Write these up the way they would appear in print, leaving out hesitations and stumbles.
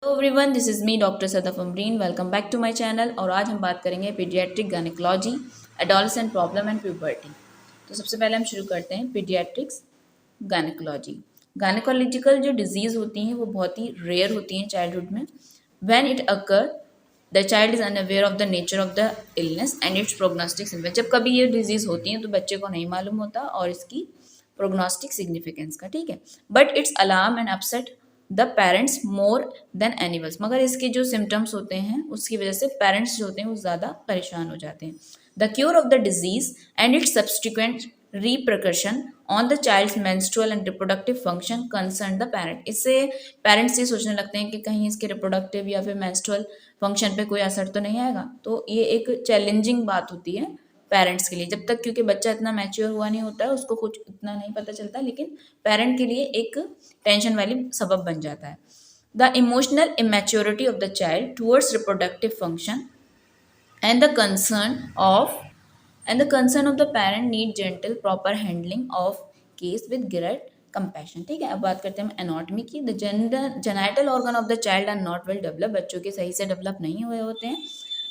Hello everyone, this is me doctor Sadaf Amreen. Welcome back to my channel. और आज हम बात करेंगे paediatric gynaecology, adolescent problem and puberty. तो सबसे पहले हम शुरू करते हैं पीडियाट्रिक्स गायनेकोलॉजी। गायनेकोलॉजिकल जो डिजीज़ होती हैं वो बहुत ही रेयर होती हैं चाइल्डहुड में। When it occur the child is unaware of the nature of the illness and it's prognostic significance. जब कभी ये डिजीज़ होती हैं तो बच्चे को नहीं मालूम होता और इसकी प्रोग्नोस्टिक सिग्निफिकेंस का, ठीक है। But it's alarm and upset the parents more than animals. मगर इसके जो सिम्टम्स होते हैं उसकी वजह से पेरेंट्स जो होते हैं वो ज़्यादा परेशान हो जाते हैं। The cure of the disease and its subsequent repercussion on the child's menstrual and reproductive function concern the parent. इससे पेरेंट्स ये सोचने लगते हैं कि कहीं इसके रिप्रोडक्टिव या फिर मेंस्ट्रुअल फंक्शन पे कोई असर तो नहीं आएगा। तो ये एक चैलेंजिंग बात होती है पेरेंट्स के लिए, जब तक क्योंकि बच्चा इतना मैच्योर हुआ नहीं होता है उसको कुछ इतना नहीं पता चलता, लेकिन पेरेंट के लिए एक टेंशन वाली सबब बन जाता है। The emotional immaturity of the child towards reproductive function and the concern of the parent need gentle proper handling of case with great compassion। ठीक है, अब बात करते हैं हम एनाटॉमी की। The genital organ of the child are not well develop. बच्चों के सही से डेवलप नहीं हुए होते हैं।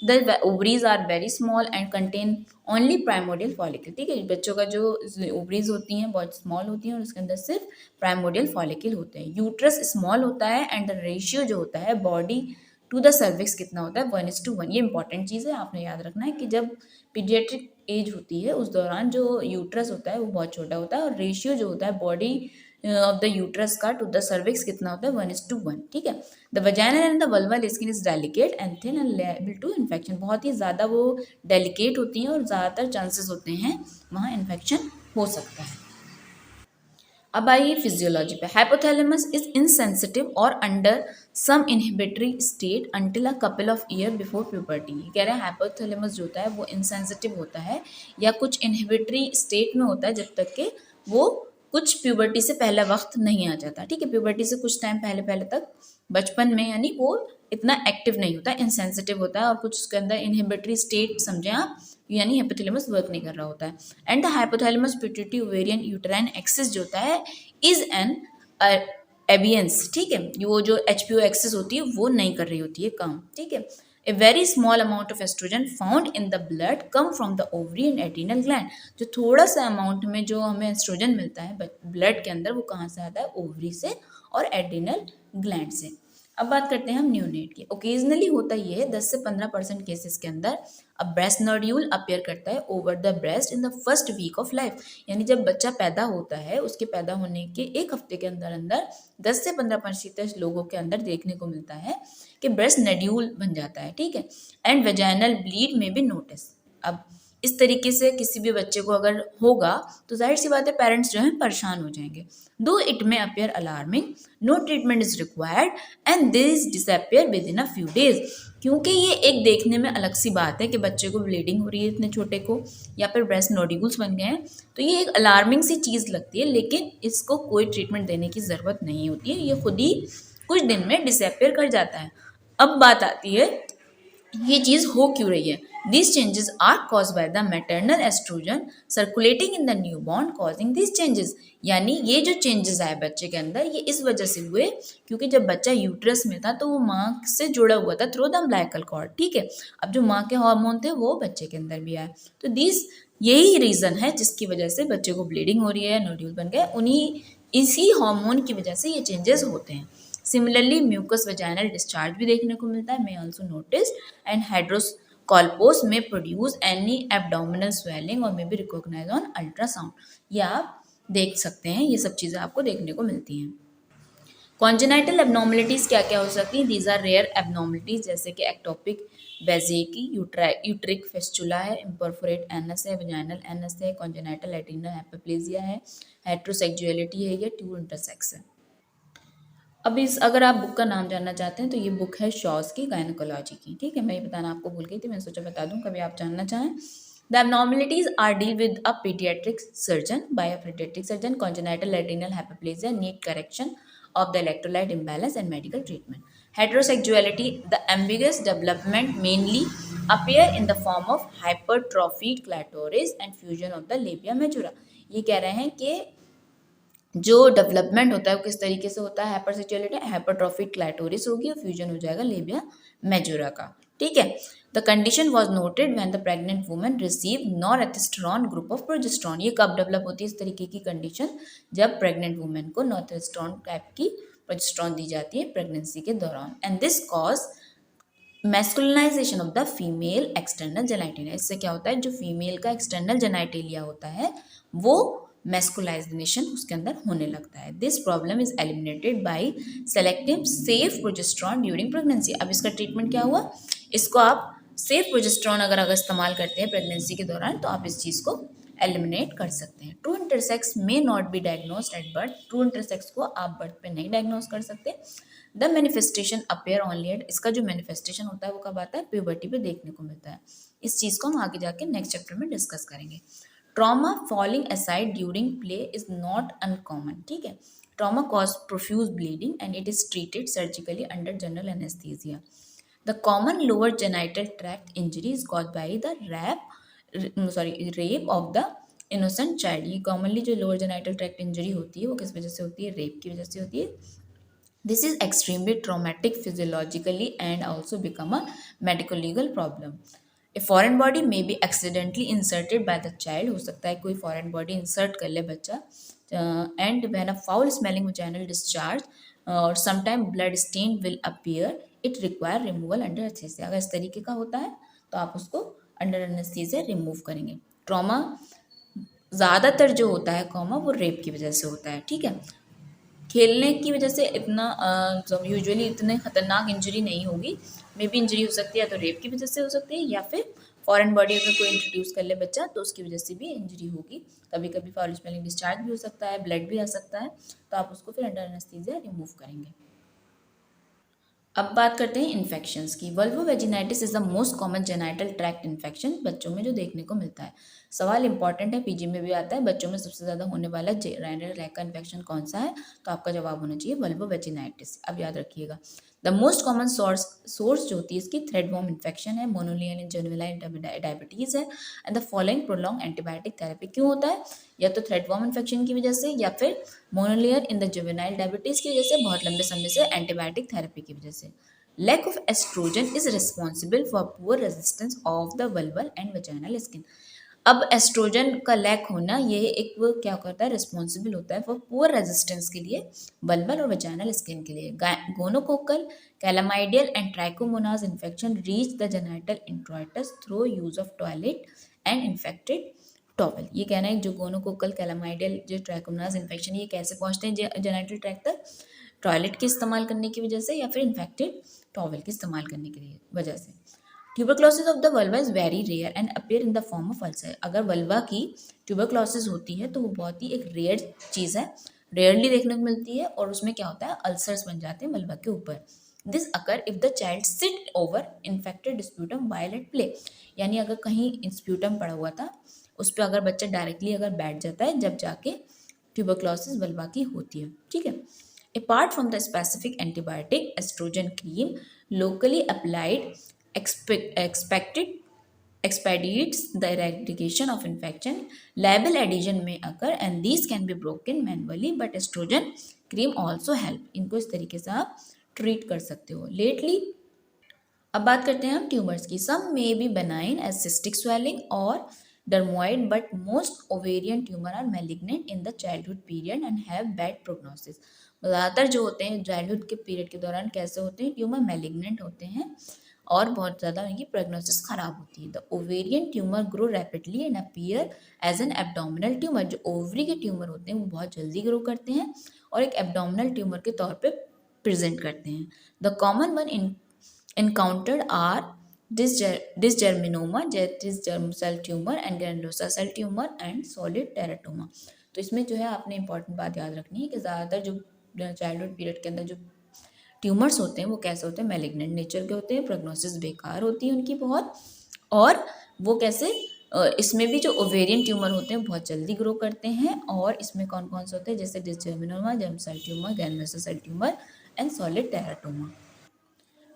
The ovaries are very small and contain only primordial follicle. ठीक है, बच्चों का जो ओवरीज होती हैं बहुत स्मॉल होती हैं और उसके अंदर सिर्फ प्राइमोडियल फॉलिकल होते हैं। यूट्रस स्मॉल होता है एंड द रेशियो जो होता है बॉडी टू द सर्विक्स कितना होता है 1:1। ये इंपॉर्टेंट चीज़ है, आपने याद रखना है कि जब पीडियाट्रिक एज होती है उस दौरान जो यूट्रस होता है वो बहुत छोटा होता है और रेशियो जो होता है बॉडी ऑफ द यूट्रस का टू द सर्विक्स कितना होता है 1:1। ठीक है। The vagina and the vulval skin is delicate and thin and liable to infection. बहुत ही ज़्यादा वो डेलिकेट होती हैं और ज़्यादातर चांसेस होते हैं वहाँ इन्फेक्शन हो सकता है। अब आइए फिजियोलॉजी पे। हाइपोथैलेमस इज इनसेंसिटिव और under some inhibitory state until a couple of year before puberty. ये कह रहे हैं हाइपोथैलेमस जो होता है वो इनसेंसिटिव होता है या कुछ इनहिबिटरी स्टेट में होता है जब तक कि वो कुछ प्यूबर्टी से पहला वक्त नहीं आ जाता। ठीक है, प्यूबर्टी से कुछ टाइम पहले पहले तक बचपन में यानी वो इतना एक्टिव नहीं होता, इनसेंसिटिव होता है और कुछ उसके अंदर इनहिबिटरी स्टेट समझें आप, यानी हाइपोथैलेमस वर्क नहीं कर रहा होता है। And the hypothalamus pituitary ovarian uterine axis जो होता है इज एन एबियंस। ठीक है, वो जो एचपीओ एक्सिस होती है वो नहीं कर रही होती है काम। ठीक है। A very small amount of oestrogen found in the blood come from the ovary and adrenal gland. जो थोड़ा सा अमाउंट में जो हमें एस्ट्रोजन मिलता है ब्लड के अंदर वो कहाँ से आता है, ओवरी से और एड्रीनल ग्लैंड से। अब बात करते हैं हम न्यूनेट की। ओकेजनली होता ये है 10 से 15% केसेस के अंदर अब ब्रेस्ट नोड्यूल अपीयर करता है over the breast in the first week of life. यानी जब बच्चा पैदा होता है उसके पैदा होने के एक हफ्ते के अंदर अंदर 10 से 15% लोगों के अंदर देखने को मिलता है कि ब्रेस्ट नोड्यूल बन जाता है। ठीक है। एंड वेजाइनल ब्लीड में भी नोटिस। अब इस तरीके से किसी भी बच्चे को अगर होगा तो जाहिर सी बात है पेरेंट्स जो हैं परेशान हो जाएंगे। Though it may appear alarming, no treatment is required and this disappear within a few days. क्योंकि ये एक देखने में अलग सी बात है कि बच्चे को ब्लीडिंग हो रही है इतने छोटे को या फिर ब्रेस्ट नोड्यूल्स बन गए हैं, तो ये एक अलार्मिंग सी चीज़ लगती है, लेकिन इसको कोई ट्रीटमेंट देने की ज़रूरत नहीं होती है। ये खुद ही कुछ दिन में डिसअपियर कर जाता है। अब बात आती है ये चीज़ हो क्यों रही है। These changes are caused by the maternal estrogen circulating in the newborn causing these changes। यानी ये जो चेंजेस आए बच्चे के अंदर ये इस वजह से हुए क्योंकि जब बच्चा यूट्रस में था तो वो माँ से जुड़ा हुआ था थ्रू द अम्बिलिकल कॉर्ड। ठीक है, अब जो माँ के हार्मोन थे वो बच्चे के अंदर भी आए, तो दिस यही रीज़न है जिसकी वजह से बच्चे को ब्लीडिंग हो रही है, नोड्यूल बन गए, उन्हीं इसी हार्मोन की वजह से ये चेंजेस होते हैं। सिमिलरली म्यूकस वेजाइनल डिस्चार्ज भी देखने को मिलता है, may also notice, and hydrocolpos may produce any abdominal swelling और may be recognise on ultrasound. ये आप देख सकते हैं, ये सब चीज़ें आपको देखने को मिलती हैं। कॉन्जेनाइटल एबनॉर्मलिटीज़ क्या क्या हो सकती हैं? दीज आर रेयर एबनॉर्मलिटीज़ जैसे कि एक्टोपिक बेजेकी, यूट्रिक फेस्चुला है, इम्परफोरेट एनस है, वेजाइनल एनस है, कॉन्जेनाइटल एड्रीनल हाइपरप्लेजिया है, हेट्रोसेक्सुअलिटी है या ट्रू इंटरसेक्स है। अब इस अगर आप बुक का नाम जानना चाहते हैं तो ये बुक है शॉस की गायनेकोलॉजी की। ठीक है, मैं ये बताना आपको भूल गई थी, मैं सोचा बता दूं कभी आप जानना चाहें। The abnormalities are deal with a paediatric surgeon by a paediatric surgeon. Congenital adrenal hyperplasia need correction of the electrolyte imbalance and medical treatment. Heterosexuality, the ambiguous development mainly appear in the form of hypertrophied clitoris and fusion of the labia majora। ये कह रहे हैं कि जो development होता है वो किस तरीके से होता है, हाइपरसेचुअलिटी, हाइपरट्रॉफिक क्लाइटोरिस होगी और फ्यूजन हो जाएगा लेबिया मेजोरा का। ठीक है। The condition was noted when the pregnant woman receive norethisterone group of progesterone. ये कब डेवलप होती है इस तरीके की कंडीशन, जब प्रेग्नेंट वुमन को नॉरेथेस्टेरोन टाइप की प्रोजेस्टेरोन दी जाती है प्रेगनेंसी के दौरान। And this cause masculinisation of the female external genitalia. इससे क्या होता है, जो फीमेल का एक्सटर्नल जेनाइटेलिया होता है वो मैस्कुलाइजेशन उसके अंदर होने लगता है। This problem is eliminated bye selective safe progesterone during pregnancy. अब इसका ट्रीटमेंट क्या हुआ, इसको आप सेफ प्रोजेस्टेरोन अगर इस्तेमाल करते हैं प्रेगनेंसी के दौरान तो आप इस चीज़ को एलिमिनेट कर सकते हैं। True intersex may not be diagnosed at birth. True intersex को आप बर्थ पे नहीं डायग्नोज कर सकते। The manifestation appear only eight, इसका जो मैनिफेस्टेशन होता है वो कब आता है, प्यूबर्टी पे देखने को मिलता है। इस चीज़ को हम आगे जाके नेक्स्ट चैप्टर में डिस्कस करेंगे। Trauma falling aside during play is not uncommon. ठीक है। Trauma cause profuse bleeding and it is treated surgically under general anaesthesia. The common lower genital tract injury is caused by the rape of the innocent child। ये commonly जो lower genital tract injury होती है वो किस वजह से होती है, रेप की वजह से होती है। This is extremely traumatic physiologically and also become a medical legal problem। A foreign body may be accidentally inserted by the child। हो सकता है कोई foreign body insert कर ले बच्चा। And when a foul smelling vaginal discharge or sometime blood stain will appear, it require removal under anesthesia। अगर इस तरीके का होता है तो आप उसको अंडर एनेस्थीसिया रिमूव करेंगे। ट्रॉमा ज़्यादातर जो होता है कॉमा वो रेप की वजह से होता है। ठीक है। खेलने की वजह से इतना यूजुअली इतने खतरनाक इंजरी नहीं होगी। मे बी इंजरी हो सकती है तो रेप की वजह से हो सकती है या फिर फॉरेन बॉडी अगर कोई इंट्रोड्यूस कर ले बच्चा तो उसकी वजह से भी इंजरी होगी। कभी कभी फाउल स्मेलिंग डिस्चार्ज भी हो सकता है, ब्लड भी आ सकता है, तो आप उसको फिर अंडर एनेस्थीसिया रिमूव करेंगे। अब बात करते हैं इन्फेक्शंस की। Vulvovaginitis is the most common genital tract infection बच्चों में जो देखने को मिलता है। सवाल इंपॉर्टेंट है, पीजी में भी आता है, बच्चों में सबसे ज़्यादा होने वाला जेनाइटल ट्रैक्ट का इन्फेक्शन कौन सा है, तो आपका जवाब होना चाहिए वल्वोवेजिनाइटिस। अब याद रखिएगा द मोस्ट कॉमन सोर्स जो होती है इसकी थ्रेडवॉर्म इन्फेक्शन है, मोनोलियल जुवेनाइल डायबिटीज़ है। And the following prolong antibiotic therapy. क्यों होता है, या तो थ्रेडवॉर्म इन्फेक्शन की वजह से या फिर मोनोलियर इन द जुवेनाइल डायबिटीज़ की वजह से, बहुत लंबे समय से एंटीबायोटिक थेरेपी की वजह से। Lack of estrogen is responsible for poor resistance of the vulval and vaginal skin। अब एस्ट्रोजन का लैक होना ये एक वो क्या करता है, रिस्पॉन्सिबल होता है फॉर पुअर रेजिस्टेंस के लिए वल्वल और वेजाइनल स्किन के लिए। Gonococcal, chlamydial and trichomonas infection reach the genital introitus through use of toilet and infected towel. ये कहना है जो गोनोकोकल, कैलामाइडियल, जो ट्राइकोमोनास इन्फेक्शन ये कैसे पहुंचते हैं जेनाइटल ट्रैक्ट तक, टॉयलेट के इस्तेमाल करने की वजह से या फिर इन्फेक्टेड टॉवल के इस्तेमाल करने की वजह से। Tuberculosis of the vulva is very rare and appear in the form of ulcer. अगर वल्वा की ट्यूबरक्लोसिस होती है तो वो बहुत ही एक रेयर चीज़ है, रेयरली देखने को मिलती है, और उसमें क्या होता है, अल्सर्स बन जाते हैं वल्वा के ऊपर। This occur if the child sit over infected sputum while at play. यानी अगर कहीं स्प्यूटम पड़ा हुआ था उस पर अगर बच्चा डायरेक्टली अगर बैठ जाता है जब जाके ट्यूबरक्लोसिस वल्वा की होती है। ठीक है। Apart from the specific antibiotic, estrogen cream locally applied expected expedites the eradication of infection। Label adhesion may occur and these can be broken manually, but estrogen cream also help। इनको इस तरीके से आप ट्रीट कर सकते हो। Lately अब बात करते हैं हम ट्यूमर्स की। Some may be benign as cystic swelling और dermoid, but most ovarian tumor are malignant in the childhood period and have bad prognosis। ज़्यादातर जो होते हैं चाइल्डहुड के पीरियड के दौरान कैसे होते हैं, ट्यूमर मैलिग्नेंट होते हैं और बहुत ज़्यादा उनकी प्रोग्नोसिस खराब होती है। The ovarian tumour grow rapidly and appear as an abdominal tumour. जो ओवरी के ट्यूमर होते हैं वो बहुत जल्दी ग्रो करते हैं और एक एब्डोमिनल ट्यूमर के तौर पे प्रेजेंट करते हैं। The common one encountered are dysgerminoma, that is germ cell tumor, and granulosa cell tumor and solid teratoma। तो इसमें जो है आपने इंपॉर्टेंट बात याद रखनी है कि ज़्यादातर जो चाइल्डहुड पीरियड के अंदर जो ट्यूमर्स होते हैं वो कैसे होते हैं, मैलिग्नेंट नेचर के होते हैं, प्रोग्नोसिस बेकार होती है उनकी बहुत, और वो कैसे इसमें भी जो ओवेरियन ट्यूमर होते हैं बहुत जल्दी ग्रो करते हैं। और इसमें कौन कौन से होते हैं, जैसे dysgerminoma, germ cell tumour, granulosa cell tumour and solid teratoma.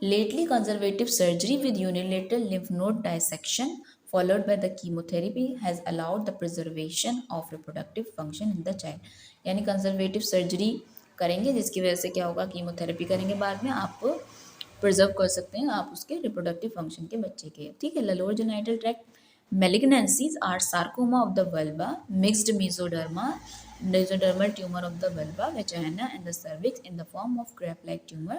Lately, conservative surgery with unilateral lymph node dissection followed by the chemotherapy has allowed the preservation of reproductive function in the child. यानी conservative surgery करेंगे जिसकी वजह से क्या होगा, chemotherapy करेंगे बाद में, आप प्रिजर्व कर सकते हैं आप उसके रिप्रोडक्टिव फंक्शन के बच्चे के, ठीक है। Lower genital tract malignancies are sarcoma of the vulva, mixed mesodermal tumor of the vulva, vagina and the cervix in the form of grape-like tumor.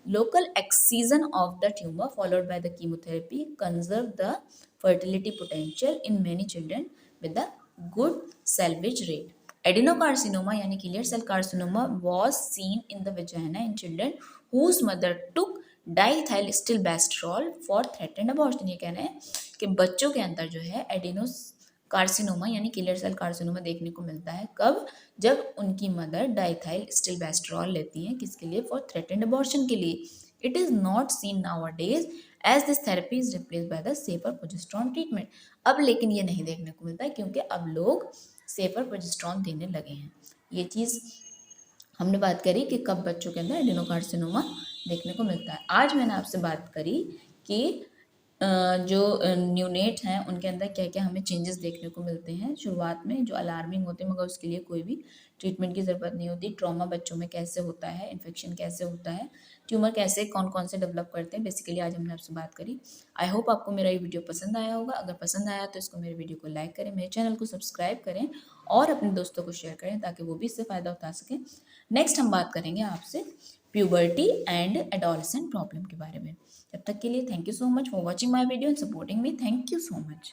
Local excision of the tumor followed by the chemotherapy conserve the fertility potential in many children with a good salvage rate. Adenocarcinoma यानी clear cell carcinoma was seen in the vagina in children whose mother took diethylstilbestrol for threatened abortion. ये कह रहे हैं कि बच्चों के अंदर जो है एडिनोस कार्सिनोमा यानी क्लियर सेल कार्सिनोमा देखने को मिलता है, कब, जब उनकी मदर डाइथाइलस्टिलबेस्ट्रॉल लेती हैं, किसके लिए, फॉर थ्रेटेंड अबॉर्शन के लिए। It is not seen nowadays as this therapy is replace by the safer progesterone treatment. अब लेकिन ये नहीं देखने को मिलता है क्योंकि अब लोग सेफर प्रोजेस्टेरॉन देने लगे हैं। ये चीज़ हमने बात करी कि कब बच्चों के अंदर एडिनोकार्सिनोमा देखने को मिलता है। आज मैंने आपसे बात करी कि जो न्यूनेट हैं उनके अंदर क्या क्या हमें चेंजेस देखने को मिलते हैं शुरुआत में, जो अलार्मिंग होते हैं, मगर उसके लिए कोई भी ट्रीटमेंट की ज़रूरत नहीं होती। ट्रॉमा बच्चों में कैसे होता है, इन्फेक्शन कैसे होता है, ट्यूमर कैसे कौन कौन से डेवलप करते हैं, बेसिकली आज हमने आपसे बात करी। आई होप आपको मेरा ये वीडियो पसंद आया होगा। अगर पसंद आया तो इसको, मेरे वीडियो को लाइक करें, मेरे चैनल को सब्सक्राइब करें और अपने दोस्तों को शेयर करें ताकि वो भी इससे फ़ायदा उठा सकें। नेक्स्ट हम बात करेंगे आपसे प्यूबर्टी एंड एडोलसेंट प्रॉब्लम के बारे में। तब तक के लिए thank you so much for watching my video and supporting me. Thank you so much.